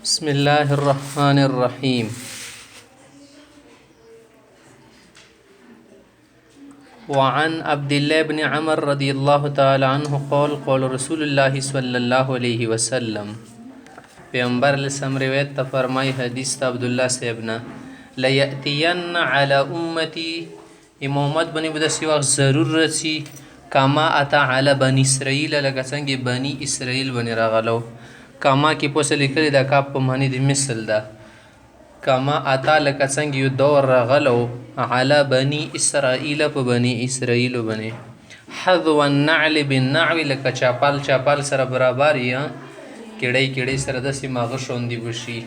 بسم الله الرحمن الرحيم. وعن عبد الله بن عمر رضي الله تعالى عنه قال قال رسول الله صلى الله عليه وسلم. پیغمبر لسم روایت تا فرمای حدیث تا عبدالله صاحبنا لیأتین علی امتی امامت بنی بدسی وقت ضرور رسی کما اتا علی بنی اسرائیل لکه څنګه بنی اسرائیل بنی راغلو کما کې پوسه لیکلی دا کاپ په معنی د مثل ده کما اتا لکه څنګه یو دور راغلو علی بنی اسرائیل په بنی اسرائیل بنی حذو النعل بالنعل لکه چاپال چاپال سره برابر یا کړی کړی سره داسې ماغه شوندي بشي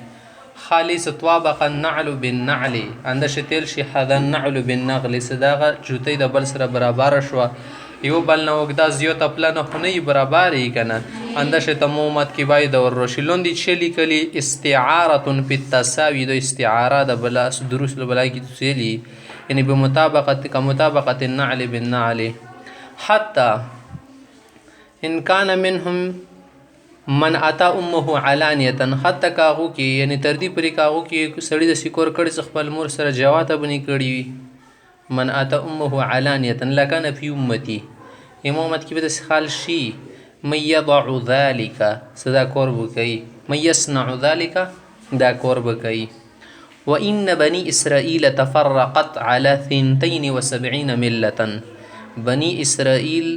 خالص طوابق النعل بالنعل انده شتل شي حذا النعل بالنغل صداغه جوتی د بل سره برابر شو یو بل نو وګدا زیات خپل نه خنۍ برابرې کنه انده شه تمومت کې باید ور روشلون دي چلی کلی استعاره فی التساوی د استعاره د بلا دروس بلای کی تسلی یعنی بمطابقت کمطابقت النعل بالنعل حتى ان كان منهم من اتا امه علانیه حتی کاغو کې یعنی تر دې پرې کاغو کې سړی د سکور کړي خپل مور سره جواته بنی کړي من اتا امه علانیه لکان فی امتی امامت کې به د خال شي من یضع ذلك صدا کور بکئی من یصنع ذلك دا کور بکئی وان بنی اسرائیل تفرقت على 72 ملة بنی اسرائیل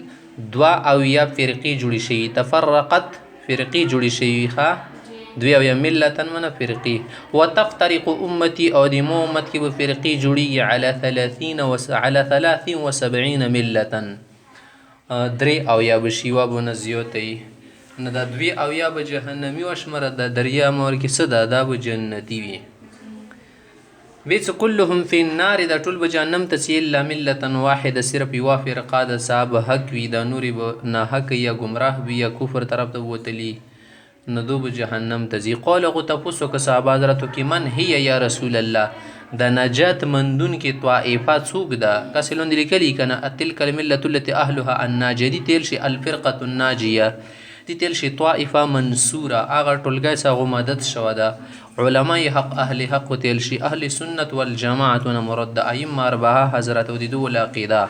دوا او یا فرقی جوړی شي تفرقت فرقی جوړی شي ښا دوی او یا ملتن من فرقی وتفترق امتی او د امت کې به فرقی جوړیږي على 73 ملة درې او یا بشیوا بونه زیوتی نه دا دوی او یا به جهنمی وشمره د دریا مور کې صدا دا به جنتی وي بیس كلهم في النار دا ټول به جهنم ته سی الا ملة واحده صرف یو فرقه د صاحب حق وي دا نور به نه حق یا گمراه وي یا کفر طرف ته وتلی نو دو به جهنم ته ځي قال غو تاسو که صحابه حضرت کی من هي یا رسول الله د نجات مندون کې طائفه څوک ده کسلون لیکلی کنه تلک الملة التي اهلها الناجدي تل شي الفرقه الناجيه دي تل شي طائفه منصوره اغه ټولګي سغه مدد شو ده علماء حق اهل حق تل شي اهل سنت والجماعه مرد ائمه اربعه حضرت ودي دو العقيده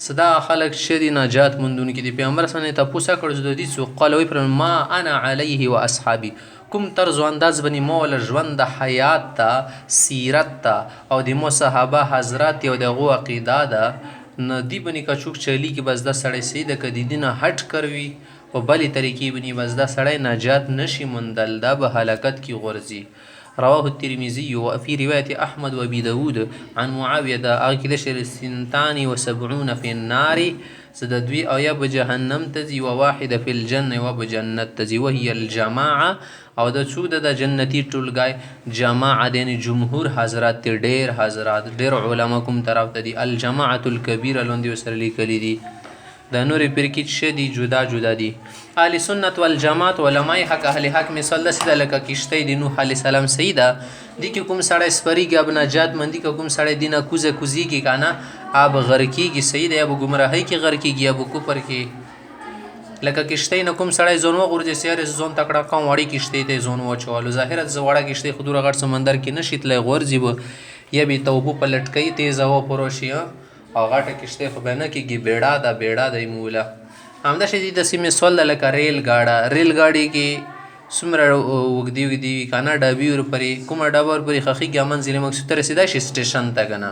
صدا خلق شدي نجات مندون کې دی پیغمبر سره تاسو کړو د دې سو قالوي پر ما انا عليه واصحابي کوم طرز انداز بني مول ژوند د حیات ته سیرت ته او د مو صحابه حضرات او د غو عقیده ده ندی بني کا چوک چلی کې بس د سړی سید کدی دینه هټ کروي او بلی طریقې بني بس د سړی نجات نشي مندل د به هلاکت کی غرزي رواه الترمذي وفي رواية أحمد وأبي داود عن معاوية أكدش 72 في النار سددوي أو بجهنم تزي وواحدة في الجنة وبجنة تزي وهي الجماعة او د څو د جنتی ټولګای جماعه دین جمهور حضرات ډیر حضرات ډیر علما کوم طرف ته دي الجماعه الكبيره لوندي وسره لیکلي دي د نور پرکیت شدي جدا جدا دي اهل سنت والجماعت علماء حق اهل حق مثال لسه لکه کشته د نوح علی السلام سیدا دي کې کوم سړی سپریږي اب نجات مندي کوم سړی دینه کوزه کوزیږي کنه اب غرقیږي سیدا اب گمراهی کې غرقیږي اب کوپر کې لکه کشته نه کوم سړی زون وغورځي سیاره زون تکړه کوم وړي کشته ته زون وچوالو ظاهرا زوړه کشته خودره غړ سمندر کې نشیتلې غورځي بو یا به توبو پلټکې تیز او پروشیا او غاټه کشته خو بنه کېږي بیړه د مولا همدا شي د سیمه سول لکه ریل گاډي کې سمره وګدي کانا ډابي ور پرې کومه ډابر پرې خخي کې منځلې مقصود ته رسیدای شي سټیشن ته کنه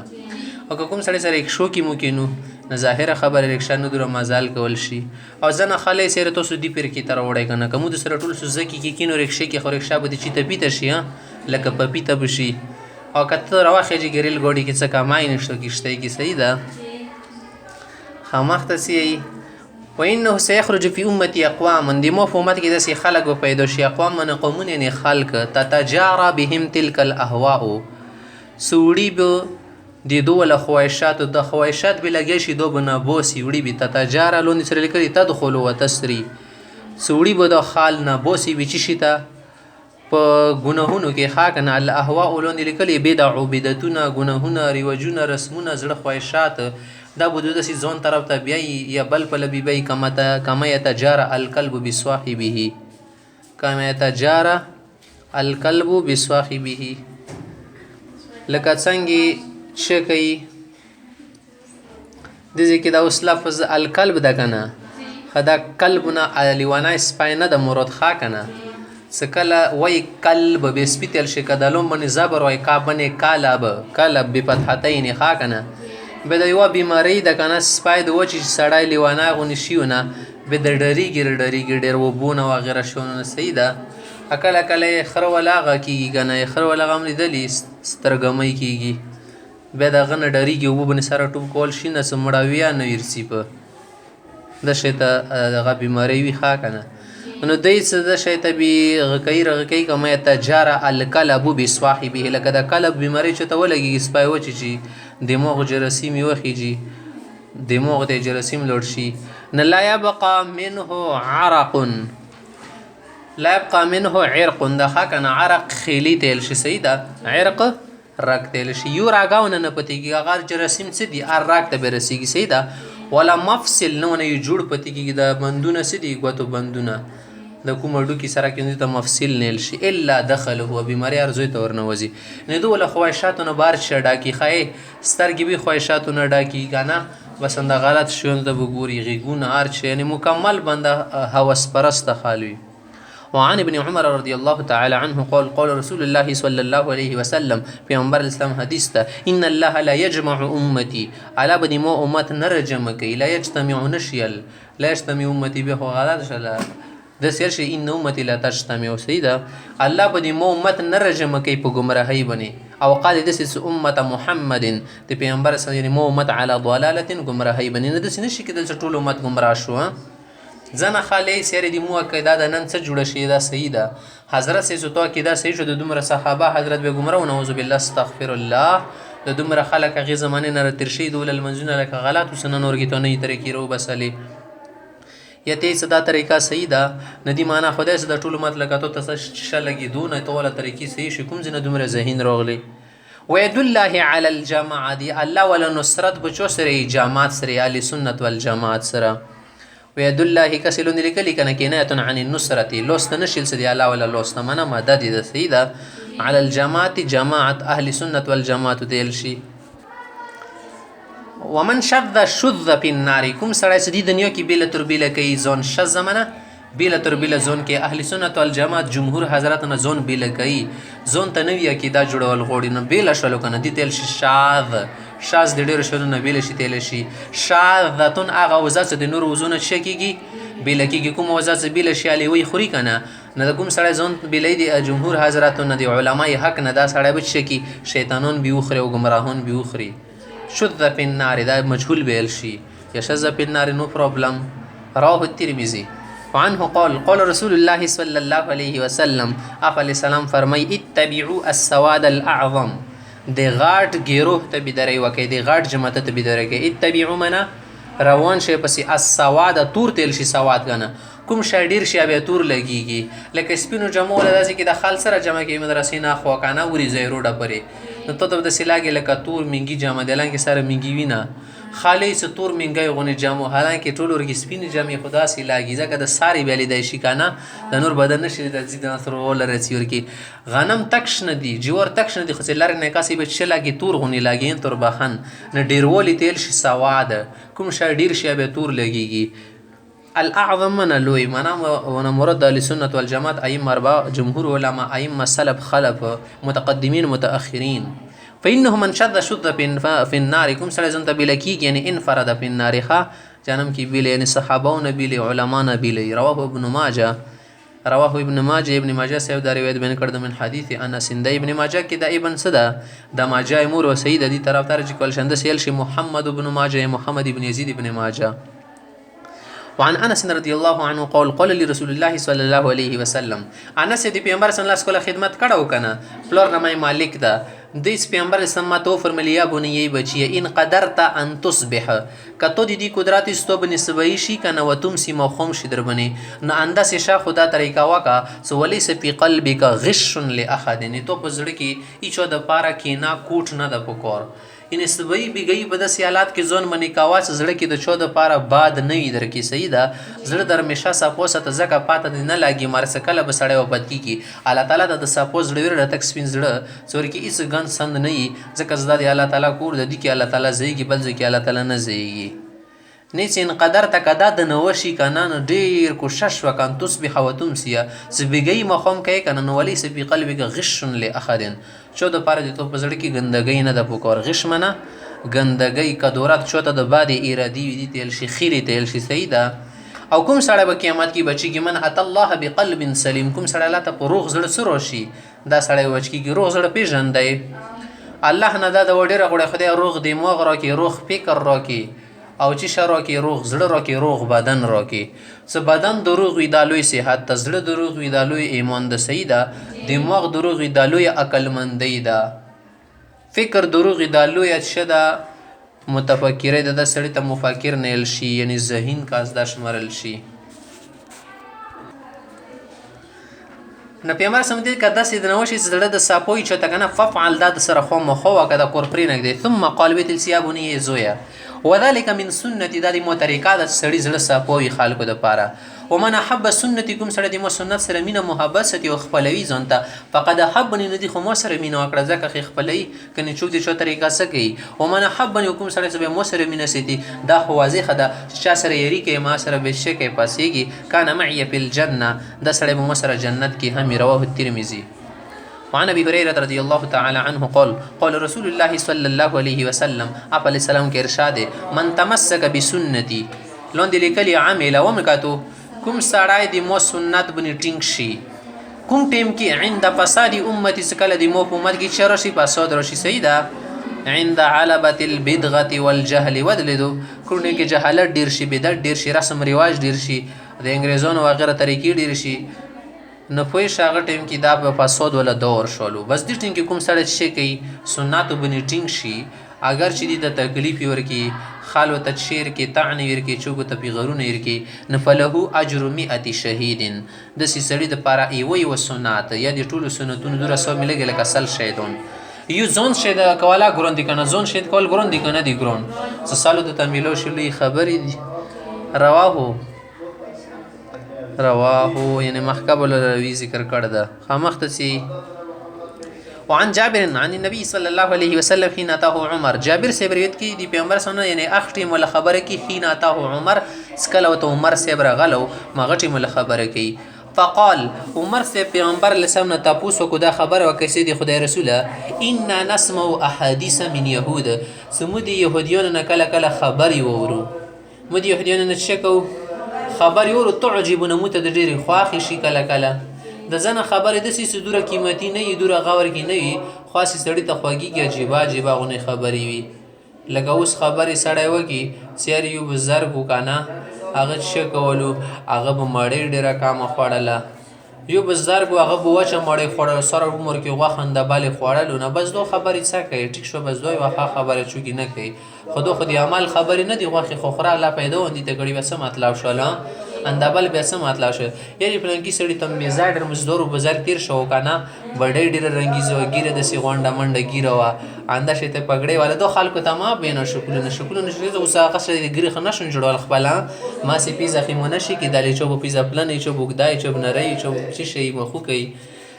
او کوم سړی سره یک شو کې مو کینو نه ظاهره خبره رکشا نه دره مزال کول شي او ځنه خلې سره تاسو دی پر کې تر وړای کنه کوم د سره ټول سوزکی کې کینو رکشې کې خو رکشا به چې ته پیته شي لکه پپیته بشي او کته راوخه چې ګریل ګوډي کې څه کمای نشته کیشته کې صحیح ده خامخته سی وانه سيخرج في امتي اقوام دي مفهومات کې داسې خلق به پیدا شي اقوام من قومونه نه خلق تتجارى بهم تلك الاهواء سوړي به د دوله خواهشات د خواهشات به لګي شي دو بنا بوسي وړي به تتجارى لون سره لیکلي تدخل وتسري سوړي به د خال نه بوسي به چی شي ته په ګناهونو کې ښه که نه الاهواء لاندې لیکلي بدعو بدعتونه ګناهونه رواجونه رسمونه زړه خواهشات دا به داسې ځان طرف ته بیایي یا بل پله بیبی کما یتجاره الکلب بصاحبه کما یتجاره الکلب بصاحبه لکه څنګه چې کوي دې کې دا اوس لفظ الکلب ده که نه دا کلب نه لیوانی سپی نه د مراد ښه که نه څه کله وایي کلب به سپي تل شي که د لوم باندې زبر وایي کا باندې کلب بفتحتین ښه که نه به د یوه بیمارۍ ده که نه سپی د وچې چې سړی لیوانی غوندې شي نه به د ډریږي ډېر اوبو نه وغیره شیانو نه صحیح ده کله کله یې خره ولا هغه کېږي که نه خره ولا هغه هم لیدلي سترګمۍ کېږي بیا د هغه نه ډریږي اوبو باندې سره ټوپ کول شي نه څه مړاوي یا نه ورسي په د شی ته دغه بیماری وي ښه که نه نو دی څه د شی ته رغه کوي که ما یتجاره الکلب بصاحبه لکه د کلب بیماری چې ته ولګېږي سپی وچې چې دماغ جراثیم یې وخیږي دماغ ته جراثیم لوړ شي نه لا یبقى منه عرق لا يبقى منه عرق ده ښه که نه عرق خیلي تیل شي صحیح ده عرق رګ تیل شي یو راګاونه نه پتېږي هغه جراثیم څه دي هر راګ ته به رسېږي صحیح ده ولا مفصل نه ونه یې جوړ پتې کېږي د بندونه څه دي ګوتو بندونه د کومه ډوکي سره کې ته مفصل نیل شي الا دخله هو بیماري هر ځای ته ورنوځي نه دو ولا خواهشاتو نه بار شه ډاکي ښایي سترګې به خواهشاتو نه ډاکي که نه بس همدا غلط شیانو ته به ګوري غېږونه هر شی یعنې مکمل بنده هوس پرسته خالوي وعن ابن عمر رضی الله تعالی عنه قال رسول الله صلی الله علیه وسلم پیغمبر اسلام حدیث ته ان الله لا یجمع امتی علا بدی ما امت نره جمع کوي لا یجتمع نشیل لا یجتمع امتی به خو غلط شله د سیر شي ان امتی لا تجتمع سیده الله بدی ما امت نره جمع کوي په گمراهی باندې او قال دس امه محمد د پیغمبر صلی الله ما امت علی ضلاله گمراهی باندې نه دس نشي کېدل چې ټول امت گمراه شو ځنه خالی سیارې د مو عقیده د نن څه جوړه شي دا صحیح ده حضرت سې تو عقیده صحیح شو د دومره صحابه حضرت به ګمراه او نعوذ بالله استغفر الله د دومره خلک هغې زمانې نه تېر شوي دول لمنځونه لکه غلط اوس نن ورګېتونۍ طریقې روبسلې یا ته څه دا طریقه صحیح ده نه دي معنا خدای څه د ټول امت لکه تو ته ښه لګېدو نه ته والا طریقې صحیح شي کوم ځای نه دومره ذهین راغلی وید الله علی الجماعه دی الله ولا نصرت بچو سره جماعت سره اهل سنت والجماعت سره وید الله کسلو لیکلی کنه کنایه عن النصرت لوست نشیل سدی الله ولا لوست منه مدد ده سیده على الجماعت جماعت اهل سنت والجماعت دل شي ومن شذ شذ في النار کوم سړی سدی دنیا کې بیل تر بیل کوي ځون شذ منه بیل تر بیل ځون کې اهل سنت والجماعت جمهور حضرت نه ځون بیل کوي ځون ته نوی عقیده جوړول غوړي نه بیل شلو کنه دی تل شي شاذ د ډېرو شیانو نه بیله شي تیلی شي شاذتون هغه وضع چې د نورو وضعونه څه کېږي بیله کېږي کومه وضع چې بیله شي الوی خوري که نه نه د کوم سړی ځان بیلی د جمهور حضراتو نه د علمای حق نه دا سړی به څه کي شیطانون بې وخوري او ګمراهون بې وخوري شذ فی النار دا مجهول بیل شي یا شذ فی النار نو پرابلم رواه الترمذی وعنه قال رسول الله صلی الله علیه وسلم آقا علیه السلام فرمای اتبعوا السواد الاعظم د غاټ ګیروه ته بېدارۍ وکړئ د غاټ جماعت ته بېدارۍ کوي اتبعو منه روان شي پسې السواد تور تیل شي سواد کنه کوم شی ډېر شي بیا تور لګېږي لکه سپینو جامو والا داسې کې د خال سره جمع کوي مدرسې نه خوا کنه وریځئ روډه پرې نو ته ته داسې لاګې لکه تور مینګي جامه د حالانکې سره مینګي وي نه خالی څه تور مینګی غونې جامو حالانکې ټول ورګې سپینې جامې خو داسې لاګي ځکه د ساري بیا لیدی شي که نه د نور بدن نه شي د ځي د نصر ولره څي ورکې غنم تک شنه دي جوار تک شنه دي خو چې لرې نه کاسې به څه لاګي تور غونې لاګي تور بخن نه ډېروالی تیل شي سواد کوم شی ډېر شي بیا تور لګېږي الاعظم من لوی معنا ونه مراد اهل سنت والجماعت ائمه اربعه جمهور علما ائمه سلف خلف متقدمین متاخرین فإنه من شذ في النار کوم سړی ځان ته بیله کېږي یعنې انفرد في النار ښه جانم کې بیله یعنې صحابو نه بیله علما نه بیله رواه ابن ماجه ابن ماجه صاحب دا روایت بیان کړ من حدیث انس د ابن ماجه کې دا ابن څه ده د ماجه مور و سید دي طرفدار چې کول شنده سیل شي محمد ابن ماجه محمد ابن یزید ابن ماجه وعن انس رضی الله عنه قال لرسول الله صلی الله علیه وسلم انس دی پیغمبر صلی الله علیه وسلم خدمت کړو کنه فلور نمای مالک ده دیس پیغمبر اسلام ما تو فرمایلی یا بنی بچی ان قدرت ان تصبح کتو دی قدرت استو بنی سبئی شي کنه و تمسی مخوم شي در بنی نه انداس شا خدا طریقہ واکا سو ولیس فی قلبک غش لاحد نه تو پزړه کې ایچو د پارا کې نا کوټ نه د پکور ان سبئی بیگئی په داسې حالات کې ځون منی کاوا چې زړه کې د چو د پاره باد نه وي در کې صحیح ده زړه در میشه ساپو ست زکه پاته نه لاګي مرسکله به سړی و بد کی الله تعالی د ساپو زړه ور تک سپین زړه څور کې هیڅ ګن سند نه وي ځکه زدا دی الله تعالی کور د دې کې الله تعالی زیږي بل ځکه الله تعالی نه زیږي نیس ان قدر تکدا د نوشي کنان ډیر کوشش وکان تصبح وتمسیا سبګي مخوم کوي کنن ولی سپی قلبک غش لاحد چو د پاره د تو پزړه کې ګندګي نه د پکور غش منه ګندګي کدورات چوته د باد ارادي دي تل شي خيري تل شي سیدا او کوم سړی به قیامت کې بچي کې من ات الله بقلب سلیم کوم سړی لا ته روغ زړه سره شي دا سړی بچي کې روغ زړه پیژندای الله نه دا د وړه غوړه خدای روغ دی موغ را کې روغ فکر را کې او چې شرا کې روغ زړه را کې روغ بدن را کې څه بدن دروغ وي د لوی صحت ته زړه دروغ وي د لوی ایمان د سیدا دماغ دروغ وي د لوی عقل مندي دا فکر دروغ وي د لوی شدا متفکر د سړی ته مفکر نیل شي یعنی ذهین کاز د شمرل شي نه پیغمبر سم دې کدا سید نوشي زړه د ساپوي چې تکنه ففعل د سره خو مخو کدا کورپرینګ دی ثم قلبت السيابني زویا وذلك من سنتي د مو طریقه د سړی زړه ساپوي خلکو د پاره ومن حب سنتكم سره د مو سنت سره مینه محبت ستي او خپلوي ځانته فقد حبني ندي خو مو سره مینه وکړه ځکه خپلوي کني چوک دي شو طریقه سکی ومن حبني کوم سره سبه مو سره مینه ستي دا خو واضح ده چې سره یری کې ما سره بشکه پاسيږي کان معي في الجنه د سره مو سره جنت کې هم رواه الترمذي وعن ابي هريره رضي الله تعالى عنه قال رسول الله صلى الله عليه وسلم عليه السلام کے ارشاد من تمسك بسنتي لون دي لیکلی عامل ومکاتو کوم سړای دی مو سنت بنی ټینګ شي کوم ټیم کې عند فساد امتي سکل دی مو امت کې چرشي فساد رشي سیدا عند علبه البدغه والجهل ودلدو کورنه کې جهالت ډیر شي بدعت ډیر شي رسم رواج ډیر شي د انګريزانو وغیرہ طریقې ډیر شي نه پوي شاغه ټیم کې دا په فساد ولا دور شولو بس دې ټیم کې کوم سړی شي کوي سنت بنی ټینګ شي اگر چې د تکلیف ورکی خالو تشیر کې طعن ورکی چوغ ته پیغورونه ورکی نفله اجر 100 شهیدن د سړي د پاره ایوي و سنت یا د ټولو سنتونو دره سو ملګری لکه سل شهیدون یو ځون شه د کولا ګرون دي کنه ځون شه کول ګرون دي کنه دی ګرون سالو د تميلو شلي خبري دي رواه یعنی محکب الروی ذکر کړه ده خامختسی وعن جابر عن النبي صلى الله عليه وسلم حين اتاه عمر جابر سے روایت کی دی پیغمبر صلی الله یعنی اختی مل خبره کی حين اتاه عمر اسکلو ته عمر سے برغلو مغټی مل خبره کی فقال عمر سے پیغمبر لسم نه تاسو کو دا خبره وکړي دی خدای رسوله ان نسمع احاديث من يهود سمودي يهوديون نه کله کله خبر یورو مودي يهوديون نه شکو خبر یورو تعجبونه مت د ډېری خواخي شي کله کله د زنه خبره د سې دوره قیمتي نه یې دوره غور کې نه وي خاصه سړی ته خواږي عجیبه عجیبه غونې خبرې وي لکه اوس خبرې سړی وکي سیار یو بزرګ وکانا هغه څه کولو هغه به مړې ډېره کامه خوړله یو بزرګ هغه به وچه مړې خوړل سره عمر کې غوښنده بالې خوړلو نه بس دو خبرې څه کوي ټیک شو بس دوی واخا خبره چوکي نه کوي خودی عمل خبرې نه دی غوښې خو خورا لا پیدا وندي ته غړي وسه مطلب شولا اندابل به سم مطلب شو یعنی پلانکی سړی تم میزاډر مزدور بازار تیر شو کنه وړې ډېر رنگیزو ګیره د سی غونډه منډه ګیره وا انده شته پګړې والا دو خلکو تما بینه شکل نشي اوس هغه سړی د ګری خنشن جوړول خپل ما سي پیزا خیمونه شي کې دالې چوب پیزا پلان چوب ګدای چوب نری چوب چی شي مخو کوي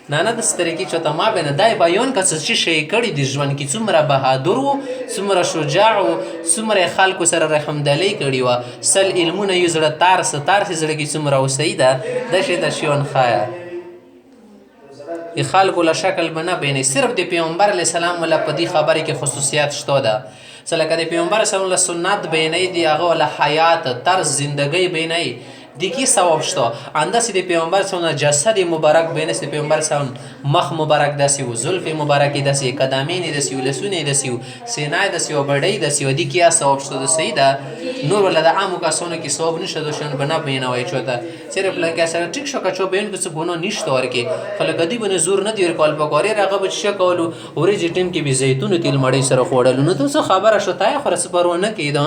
نه د سترګې چې تما بنه دای بیان کڅ چې شي کړي د ژوند کې څومره بهادر او څومره شجاع او څومره خلکو سره رحمدلي کړي وا سل علمونه یو زړه تار زړه کې څومره وسیده د شه د شیون خایا خلکو له شکل بنا بینه صرف د پیغمبر علی السلام ولا په دې خبره کې خصوصیات شته ده سلکه د پیغمبر صلی الله سنت بینه دی هغه له حیات طرز زندګۍ بینه دی کی ثواب شته انداسې د پیغمبر سره جسد مبارک بینس د پیغمبر سره مخ مبارک داسې و زلف مبارک داسې قدمین داسې و لسونه داسې و سینه داسې و بډۍ داسې و دی کی ثواب شته د صحیح ده نور ولا د عامو کسانو کې ثواب نشته دوشن بنا بینوي چوته صرف لکه سره ټیک شو کچو بین کو څه ګونو نشته ورکه خلک دی بنه زور نه دی کول پکوري راغه بچ شکولو ورې ټیم کې به زیتون تیل مړی سره خوړل نو ته خبره شو تای خو رس پرونه کیدا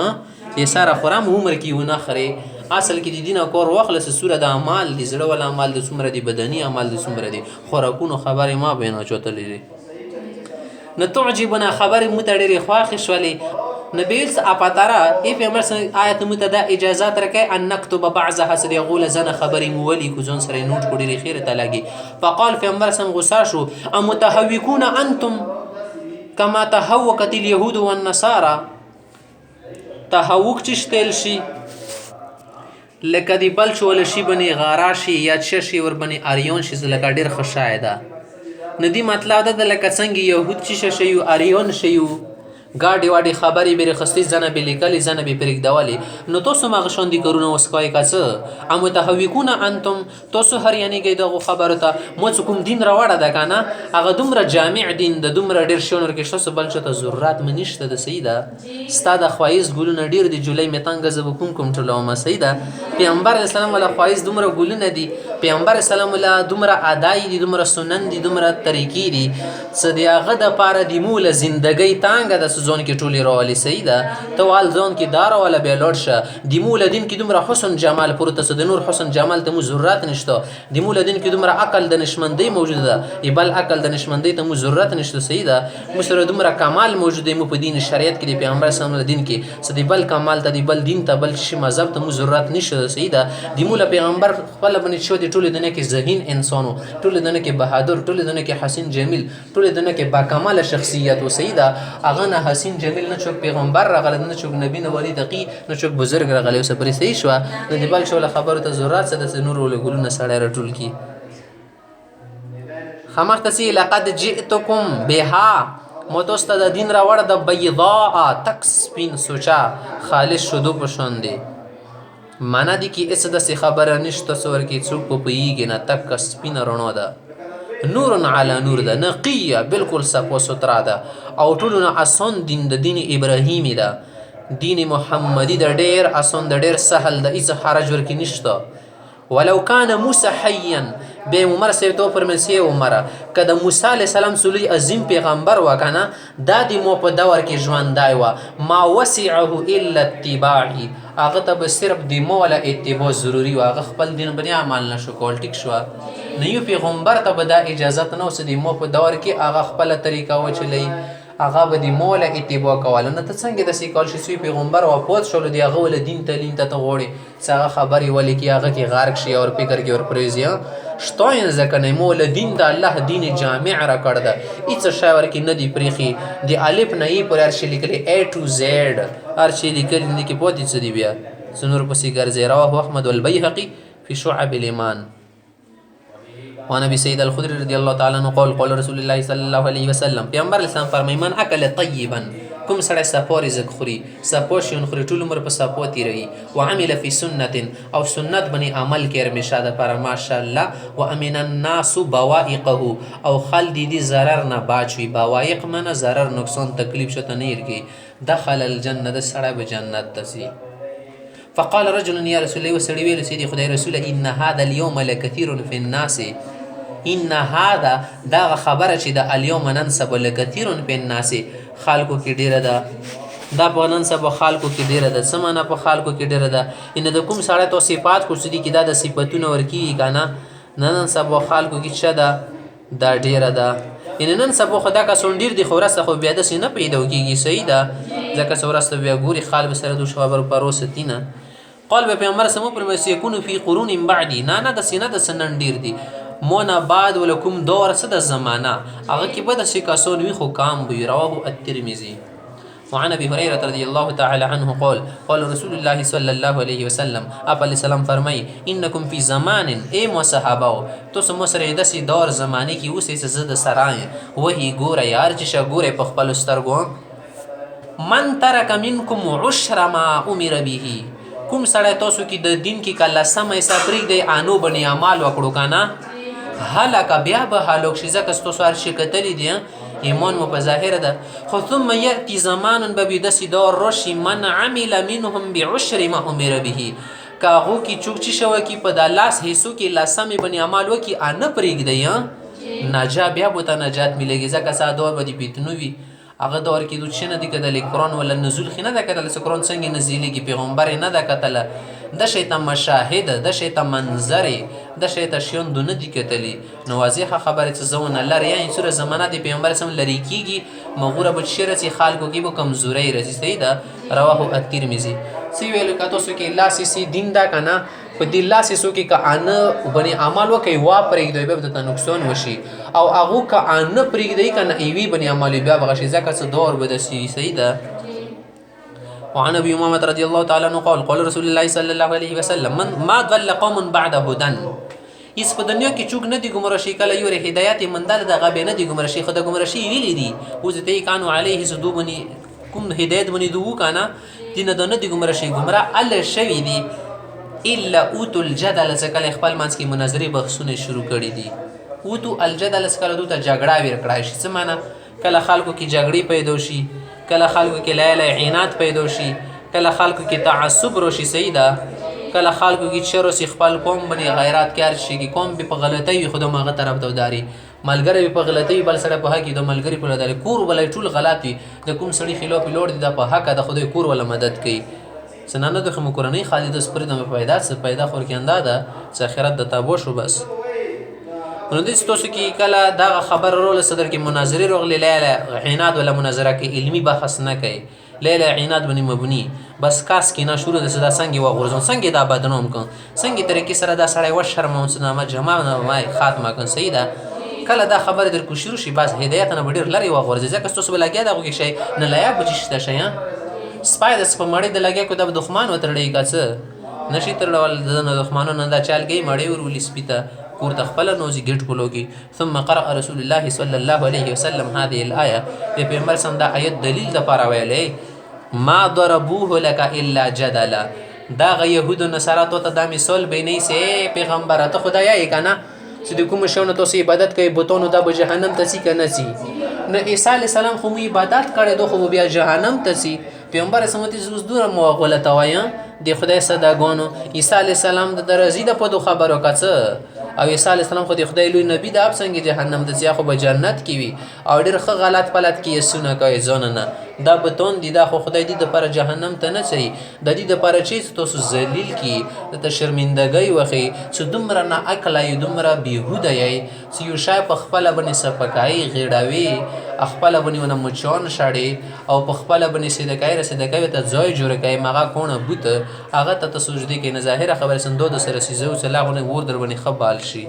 یې سره خورم عمر کې ونه خره اصل کې د دین او کور واخلص سوره د اعمال د زړه ول اعمال د څومره دي بدني اعمال د څومره دي خوراکونو خبره ما بینه چوتلې نه تعجبنا خبر متډری خواخ شولې نبیل اپاتارا ای پیغمبر آیت متدا اجازات رکه ان نكتب بعضها سر يقول زنا خبر مولي کو ځون سره نوٹ کړي خیر ته لګي فقال پیغمبر سم غصا شو ام متهوكون انتم كما تهوكت اليهود والنصارى تهوک چشتل شي لکه دی بل شول شي بني غارا شي یا شي ور بني اریون شي لکه ډیر خشایده ندی مطلب ده لکه څنګه يهود چې شيو اریون شيو گاډي واډي خبري بری خستي زنه بلیکلي زنه به پرېګ دواله نو تاسو ما غشون دي کورونه وسکای کڅ ام متهوکون انتم تاسو هر یعنی کې دغه خبره ته مو کوم دین راوړه ده کنه هغه دومره جامع دین د دومره ډیر شونر کې شوسه بل چته ضرورت منشته د سیده ستاده خوایز ګولونه ډیر د جولای میتنګ زب کوم ټولو ما سیده پیغمبر اسلام ولا خوایز دومره ګولونه دي پیغمبر اسلام ولا دومره ادای دي دومره سنن دي دومره طریقې دي څه دی هغه د پاره دی موله ژوندۍ تانګه د زون کې ټولي راولي سیده توال زون کې دار ولا به لړشه د مولا دین کې دومره حسن جمال پروت د نور حسن جمال ته مو ضرورت نشته د مولا دین کې دومره عقل د نشمندۍ موجوده ده بل عقل د نشمندۍ ته مو ضرورت نشته سیده مسره دومره کمال موجوده مو په دین شریعت کې د پیغمبر صلی الله دین کې سدي بل کمال ته د بل دین ته بل شي مذهب ته مو ضرورت نشته سیده د مولا پیغمبر خپل باندې شو د ټولو دنه کې ذهین انسانو ټولو دنه کې بهادر ټولو دنه کې حسین جمیل ټولو دنه کې با کمال شخصیت او سیده اغه نه حسین جمیل نه چوک پیغمبر راغله نه چوک نبی نه ولی دقی نه چوک بزرگ راغله اوس پرې صحیح شو د دې بل شو خبره ته ضرورت څه د نور ول ګلونه سړی راټول کی خمختسی لقد جئتکم بها متوسط د دین راوړ د بيضاء تک سپین سوچا خالص شودو پښوندې معنا دي کې اس د خبره نشته سور کې څوک په پیږي نه تک سپین رڼا ده نور علی نور ده نقیه بالکل صفو سترا ده او ټولونه اسان دین د دین ابراهیمی ده دین محمدی د ډیر اسان د ډیر سهل د هیڅ حرج ورکی نشته ولو کان موسی حیا به عمر سره تو فرمسی عمر کده موسی علی السلام سلی عظیم پیغمبر وکنه د دې مو په دور کې ژوندای و ما وسعه الا اتباعی هغه ته صرف د مولا اتباع ضروری و هغه خپل دین باندې عمل نشو کول ټیک شو نه یو پیغمبر ته به دا اجازه نه وسدي مو په دور کې هغه خپل طریقه و چلی هغه به د مولا اتباع کول نه ته څنګه د سیکال شي پیغمبر او پوت شول دی هغه ول دین تعلیم ته غوړي څنګه خبري ولي کی هغه کې غارق شي او فکر کې اور پریزیا شتاین ځکه مول دین د الله دین جامع را کړ ده هیڅ شاور کې ندی پریخي د الف نه ای پر هر شي لیکلي A to Z هر شي لیکل نه کې پوت څه دی بیا سنور پسې ګرځي رواه احمد والبيهقي في شعب الايمان وعن ابي سعيد الخدري رضي الله تعالى عنه قال رسول الله صلى الله عليه وسلم پیغمبر اسلام فرمایي من اكل طيبا کوم سړی سپو رزق خوري سپو شون خوري ټول عمر په سپو تیروي وعمل في سنه او سنت بني عمل کې همیشه د پر ماشاء الله وامن الناس بوائقه او خل دي zarar نه باچوي بوائق منه zarar نقصان تکلیف شته نه يرګي دخل الجنه د سړی به جنت تسي فقال رجل يا رسول الله وسړي ویل سيدي خدای رسول ان هذا اليوم لكثير في الناس ان هذا دا خبره چې د اليوم ننسب لكثير في الناس خلکو کې ډیره ده دا په ننسب خلکو کې ډیره ده سمانه په خلکو کې ډیره ده ان د کوم سړی تو صفات کو سدي کې دا د صفاتونه ورکی کنه ننسب خلکو کې څه ده دا ډیره ده ان ننسب خدا کا سونډیر دي خورسه خو بیا د سینه پیدا کیږي صحیح ده ځکه سورسته بیا ګوري خالب سره د شوابر پروستینه قال به پیغمبر سمو پر مس یکون فی قرون بعدی نه د سینه د سنن ډیر دي مونا بعد ولکم دور صد زمانہ هغه کې به د سکاسون وی خو کام وی رواه الترمذی وعن ابي هريره رضي الله تعالى عنه قال رسول الله صلى الله عليه وسلم اپ علیہ السلام فرمای انکم فی زمان ای مو صحابه تو سمو سره د سی دور زمانه کې اوسې زده سرای وਹੀ ګوره یار چې شګوره په خپل سترګو من ترک منکم عشر ما امر به کوم سړی تاسو کې د دین کې که لسم حصه پرېږدی انو بنې اعمال وکړو که نه هلکه بیا به هلاک شي ځکه ستاسو هر شي کتلی دي ایمان مو په ظاهره ده خو ثم یأتي زمان به داسې دور راشي من عمل منهم بعشر ما امر به که هغو کې څوک چې شوی کې په دا لاس حصو کې لسمې بنې اعمال وکړي نه پرېږدی نجا بیا به ته نجات میلېږي ځکه ستا دور به دې فتنو وي هغه دور کې دوی څه نه دي کتلی قرآن ولا نزول خې نه ده کتلی چې قرآن څنګه نزیلېږي پیغمبر یې نه ده کتله د شی ته مشاهده د شی ته منظرې د شی ته شیندو نه دي کتلي نو واضحه خبرې چې زه ونه لرې یعنې څومره زمانه د پیغمبر سم لرې کېږي مغوره به چې رسي خلکو کې به کمزورۍ رسي صحیح ده رواه الترمذي څه ویلو که تاسو کې لاسې سي دین ده که نه په دې لاسې سو کې که انه بنې عمل وکړئ وا پرېږدئ بیا به درته نقصان وشي او هغو که انه پرېږدئ که نه ایوي بنې عمل بیا به غشي ځکه څه دور به داسې صحیح ده وعن ابي امامه رضي الله تعالى عنه قال قال رسول الله صلى الله عليه وسلم ما ضل قوم بعد هدى اس په دنیا کې چوک نه دی ګمراه شي کله یو هدایت مندل د غبه نه دی ګمراه شي خو د ګمراه شي ویلي دي او ته کانو علیه سدو بني کوم هدایت بني دوه کنه دین د نه دی ګمراه شي ګمراه ال شوی دی الا اوتو الجدل څکل خپل منځ کې مناظره بحثونه شروع کړي دي اوتو الجدل څکل دوی ته جګړه ور کړای شي څه معنا کله خلکو کې جګړې پیدا شي کله خلکو کې لا عینات پیدا شي کله خلکو کې تعصب راشي صحیح ده کله خلکو کې شر سي خپل قوم باندې غیرت کار شي کې قوم به په غلطۍ وي خود ماغه طرف دوداري ملګری په غلطۍ بل سره په حق د ملګری په لداري کور ولای ټول غلط وي د کوم سړي خلاف لوړ دي د په حق د خدای کور ولا مدد کوي سنانه د خمو قرآنی خالد سپری د پیدا خور کې انده ده چې آخرت د تابو شو بس نو دې تاسو کې کله دا خبر رول صدر کې مناظره رغلی لا عناد ولا مناظره کې علمی بحث نه کوي لا عناد بني مبني بس کاس کې نه شروع د صدا څنګه و غورځون څنګه دا بدنوم کړ څنګه طریقې سره دا سړی و شرم او سنامه جمع نه وای خاتمه کړ صحیح ده کله دا خبر در کو شروع شي بس هدایت نه ډیر لري و غورځي ځکه تاسو بلګیا دا کې شي نه لایا بچی شته شي سپای د سپمړې د لګیا کو د دښمن وترړې کاڅه نشي ترول د دښمنو نه دا چال گئی مړې ور ولې سپیته کور تخپل نوزي ګټ کولوږي ثم قرأ رسول الله صلى الله عليه وسلم هذه الايه په پیغمبر سم دا آیت دلیل د پاره ویلې ما ضربوه لك الا جدلا دا يهود نصارا ته دا مثال بیني سي پیغمبر ته خدای کنه چې د کوم شونه تاسو عبادت کوي بوتونو دا به جهنم ته سي کنه سي نه عیسی علی السلام خو عبادت کړي دوه خو بیا جهنم ته سي پیغمبر سمتی زوس دور مو غلطه وایا د خدای صداګانو عیسی علی السلام د درزي د په خبرو کڅ او عیسی علی السلام خو د خدای لوی نبی د اپ څنګه جهنم ته سي خو به جنت کی وي او ډیر خه غلط پلت کی سونه کوي ځون نه دا بتون دي دا خو خدای دې د پر جهنم ته نه سي د دې د پر چیز تاسو ذلیل کی د شرمندګۍ وخی چې دومره نه عقل ای دومره بیهوده ای چې یو شای په خپل باندې سپکای غیړاوي خپل باندې ونه مچون شاړي او په خپل باندې سیدکای رسیدکای ته ځای جوړ کای مغه کونه بوت هغه ته سوجدي کې نه ظاهره خبر سندو د سره سيزو سلاغونه ور در باندې خبال شي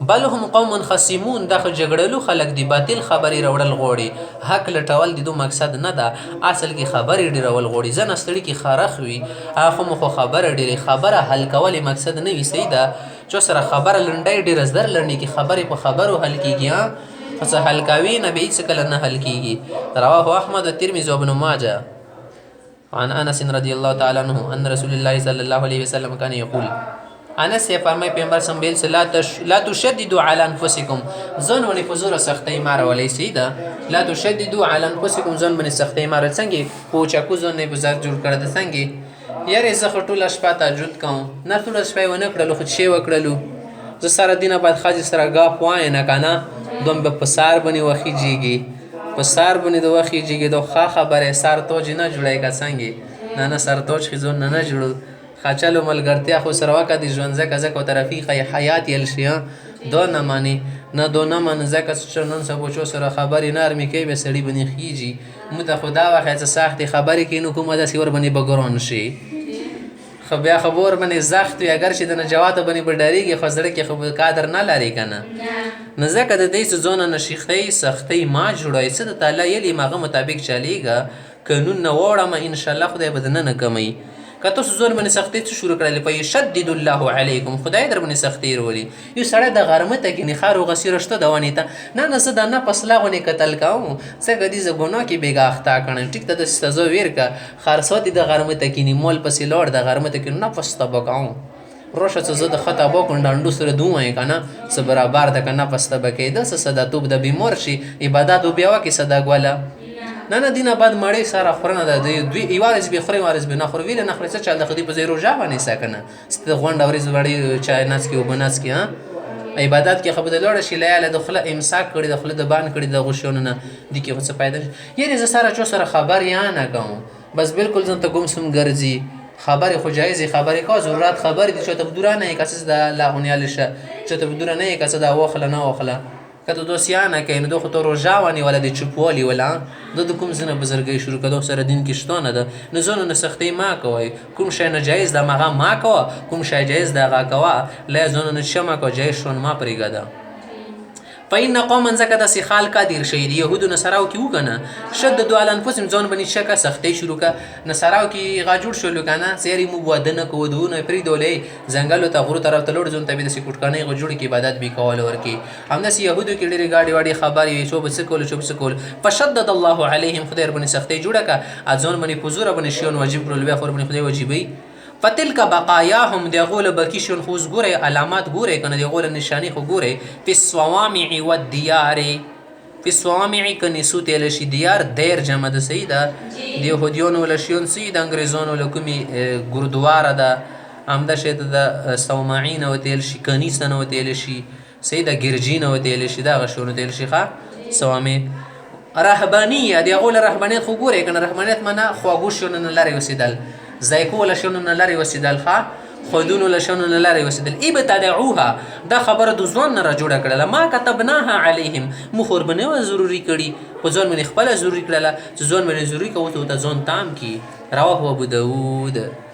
بل هم قوم خصمون دغه جګړلو خلک دی باطل خبري راوړل غوړي حق لټول د دوه مقصد نه ده اصل کې خبري ډیرول غوړي ځنه ستړي کې خارخ وي هغه مخ خبره ډیره خبره حل کول مقصد نه وي سیده چې سره خبره لنډي ډیر زر لنډي کې خبري په خبرو حل کیږي فصح حل کوي نه به څه کله نه حل کیږي رواه احمد الترمذي وابن ماجه عن انس رضي الله تعالى عنه ان رسول الله صلى الله عليه وسلم كان يقول انس یې فرمای پیغمبر سم بیل لا تشددوا على انفسكم ځان ونی په زور سختۍ مار ولې سیده لا تشددوا على انفسكم ځان باندې سختۍ مار څنګه پوچا کو ځان نه بزار جوړ کړه د څنګه یاره زه خټول شپه تهجد کوم نه ټول شپه ونه کړلو خو شی وکړلو زه سره دینه بعد خاجي سره غاپ وای نه کنه دوم په پسار باندې وخیږي پسار باندې د وخیږي د خبره سر توج نه جوړای کا څنګه نه سر توج خزون نه جوړ خاچلو ملګرتیا خو سره وکړه د ژوند زکه کو طرفي حیات یل شي دو نه مانی نه دو نه من زکه چنن سبو چو سره خبري نرمي کوي به سړي بني خيږي مت خدا واخه سخت خبري کینو کومه د سیور بني بګرون شي خو بیا خبر باندې زخت وي اگر چې د نجوات باندې بډاریږي خو زړه کې خو قادر نه لري کنه نه زکه د دې زونه نشيختي سختي ما جوړای څه د تعالی یلی ماغه مطابق چلیږي قانون نه وړم ان شاء الله خدای بدنه نه کمي که تاسو ځان باندې سختۍ څه شروع کړلې فیشدد الله علیکم خدای در باندې سختۍ راولي. یو سړی د غرمه ته کیني ښه روغه سیره شته دوانې ته نه زه د نفس لاغونې کتل کوم څنګه دي زه ګناه کې بېګا اخطا کړم ټیک ته داسې سزا ویر که خرڅوتې د غرمه ته کیني مول پسې لاړ د غرمه ته کیني نفس ته به کوم روشه څه زه د ښه تبا کړم ډانډو سره دوه که نه څه برابر ده که نفس ته به کېده څه صداتوب د بیمار شي عبادت وبیا وکړي صدا ګوله نه دینه بعد مړی سره خورنه ده دوی یوه ورځ به خوري یوه ورځ به نه خوري ویله نه خوري څه چل د خدای په ځای روژه ونیسه که نه ست غونډه ورځ وړی چای نڅکې اوبه نڅکې عبادت کې خو به د لوړه شي لیاله د خوله امساک کړي د خوله د بند کړي د غوښیانو نه دي کې خو څه پیدا شي یعنې زه سره چا سره خبر یا نه کوم بس بالکل ځان ته ګم سم ګرځي خبرې خو جایزې خبرې کا ضرورت خبرې دي چاته به دوره نه یې که څه د لاغونیالی شه چاته به دوره نه یې که څه دا واخله نه واخله که ته داسې یا نه کوې نو دا خو ته روژه ونیوله د چوپوالي وله دا د کوم ځای نه بزرګۍ شروع که دا سره دین کې شته نه ده نو ځانو نه سختۍ مه کوئ کوم شی ناجایز ده هغه مه کوه کوم شی جایز ده هغه کوه لا ځانو نه څه مه کوه جایز شیان مه پرېږده فإن قوما ځکه داسې خال قادر شوي دي یهودو نصراو کې وکنه شددوا علی انفسهم ځان باندې شکه سختۍ شروع که نصراو کې هغه جوړ شولو که نه سیاري موږ واده نه کوو ودونه یې پرېږدولې ځنګلو ته غرو طرف ته لوړ ځان ته به داسې کوټکانۍ هغه جوړې کې عبادت به یې کول ورکې همداسې یهودو کې ډېرې ګاډې واډې خبرې وې څو به څه کول څو به څه کول فشدد الله علیهم خدای ورباندې سختۍ جوړه که ځان باندې په زوره باندې شیان واجب کړل بیا خو ورباندې خدای واجبوي فتلک بقایاهم د هغو له باقي شیان خو اوس ګورئ علامات ګورئ که نه د هغو له نشانې خو ګورئ فی الصوامع والدیار فی الصوامع که نیسو تیلی شي دیار دیر جمع ده صحیح ده د یهودیانو له شیان صحیح د انګریزانو له کومې ګردواره ده همدا شی ته د صومعي نه وتیل شي کنیسه نه وتیلی شي صحیح ده ګرجي نه وتیلی شي دغه شیانو وتیلی شي ښه صوامع رهبانیه د هغو له رهبانیت خو ګورئ که نه رهبانیت معنا خواږو شیانو نه لرې اوسېدل ذایقو له شیانو نه لرې اوسېدل ښه خودونو له شیانو نه لرې اوسېدل ابتدعوها دا خبره د ځوان نه راجوړه کړله ما کتبناها علیهم موږ ورباندې وه ضروري کړي خو ځان باندې خپله ضروري کړله چې ځان باندې ضروري کوو ته ځان تام کړي رواه ابو داود